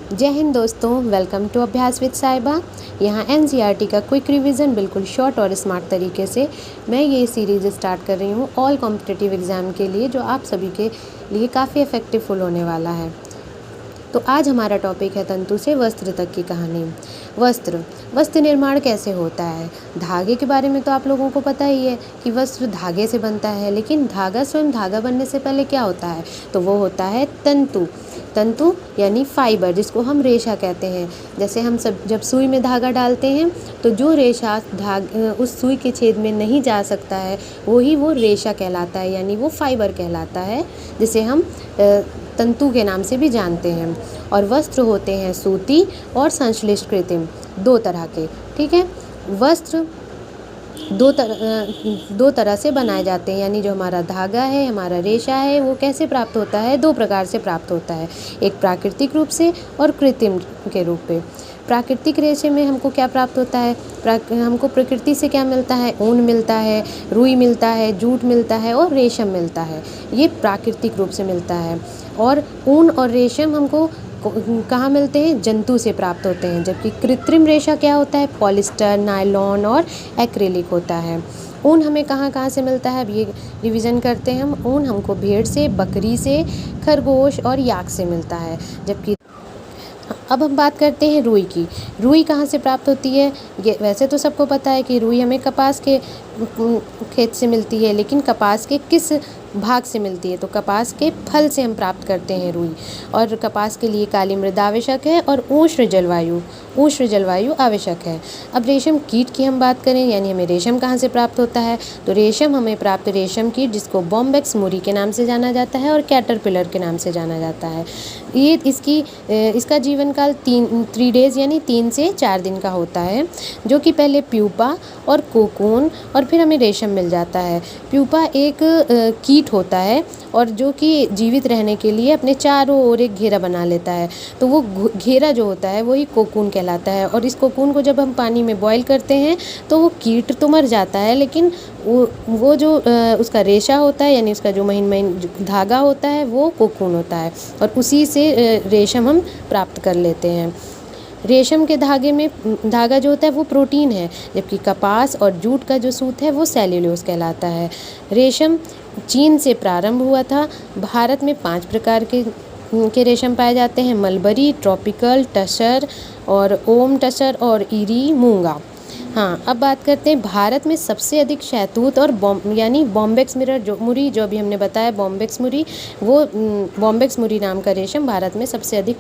जय हिंद दोस्तों, welcome to अभ्यास विद साहिबा। यहाँ एनसीईआरटी का क्विक रिवीजन बिल्कुल शॉर्ट और स्मार्ट तरीके से मैं ये सीरीज़ स्टार्ट कर रही हूँ ऑल कॉम्पिटिटिव एग्ज़ाम के लिए, जो आप सभी के लिए काफ़ी इफ़ेक्टिवफुल होने वाला है। तो आज हमारा टॉपिक है तंतु से वस्त्र तक की कहानी। वस्त्र निर्माण कैसे होता है। धागे के बारे में तो आप लोगों को पता ही है कि वस्त्र धागे से बनता है, लेकिन धागा स्वयं धागा बनने से पहले क्या होता है, तो वो होता है तंतु यानी फाइबर, जिसको हम रेशा कहते हैं। जैसे हम सब जब सुई में धागा डालते हैं तो जो रेशा उस सुई के छेद में नहीं जा सकता है वो रेशा कहलाता है, यानी वो फाइबर कहलाता है, जिसे हम तंतु के नाम से भी जानते हैं। और वस्त्र होते हैं सूती और संश्लिष्ट कृत्रिम, दो तरह के। ठीक है, वस्त्र दो तरह से बनाए जाते हैं, यानी जो हमारा धागा है, हमारा रेशा है, वो कैसे प्राप्त होता है, दो प्रकार से प्राप्त होता है, एक प्राकृतिक रूप से और कृत्रिम के रूप में। प्राकृतिक रेशे में हमको क्या प्राप्त होता है, हमको प्रकृति से क्या मिलता है, ऊन मिलता है, रुई मिलता है, जूट मिलता है और रेशम मिलता है। ये प्राकृतिक रूप से मिलता है। और ऊन और रेशम हमको कहाँ मिलते हैं, जंतु से प्राप्त होते हैं। जबकि कृत्रिम रेशा क्या होता है, पॉलिस्टर, नायलॉन और एक्रिलिक होता है। ऊन हमें कहाँ से मिलता है, अब ये रिवीजन करते हैं हम। ऊन हमको भेड़ से, बकरी से, खरगोश और याक से मिलता है। जबकि अब हम बात करते हैं रुई की। रुई कहाँ से प्राप्त होती है, ये वैसे तो सबको पता है कि रुई हमें कपास के खेत से मिलती है, लेकिन कपास के किस भाग से मिलती है, तो कपास के फल से हम प्राप्त करते हैं रुई। और कपास के लिए काली मृदा आवश्यक है और उष्ण जलवायु आवश्यक है। अब रेशम कीट की हम बात करें, यानी हमें रेशम कहाँ से प्राप्त होता है, तो रेशम हमें प्राप्त रेशम कीट, जिसको बॉम्बेक्स मुरी के नाम से जाना जाता है और कैटरपिलर के नाम से जाना जाता है। ये इसका जीवन काल 3 डेज़ यानी 3 से 4 दिन का होता है, जो कि पहले प्यूपा और कोकून और फिर हमें रेशम मिल जाता है। प्यूपा एक कीट होता है और जो कि जीवित रहने के लिए अपने चारों ओर एक घेरा बना लेता है, तो वो घेरा जो होता है वही कोकून कहलाता है। और इस कोकून को जब हम पानी में बॉईल करते हैं तो वो कीट तो मर जाता है, लेकिन वो जो उसका रेशा होता है, यानी उसका जो महीन धागा होता है, वो कोकून होता है और उसी से रेशम हम प्राप्त कर लेते हैं। रेशम के धागा जो होता है वो प्रोटीन है, जबकि कपास और जूट का जो सूत है वो सेल्यूलोज कहलाता है। रेशम चीन से प्रारंभ हुआ था। भारत में 5 प्रकार के रेशम पाए जाते हैं, मलबरी, ट्रॉपिकल, टसर और ओम टसर और इरी मूंगा। हाँ, अब बात करते हैं भारत में सबसे अधिक शहतूत और यानी बॉम्बेक्स मुरी, जो अभी हमने बताया बॉम्बेक्स मुरी, वो बॉम्बेक्स मुरी नाम का रेशम भारत में सबसे अधिक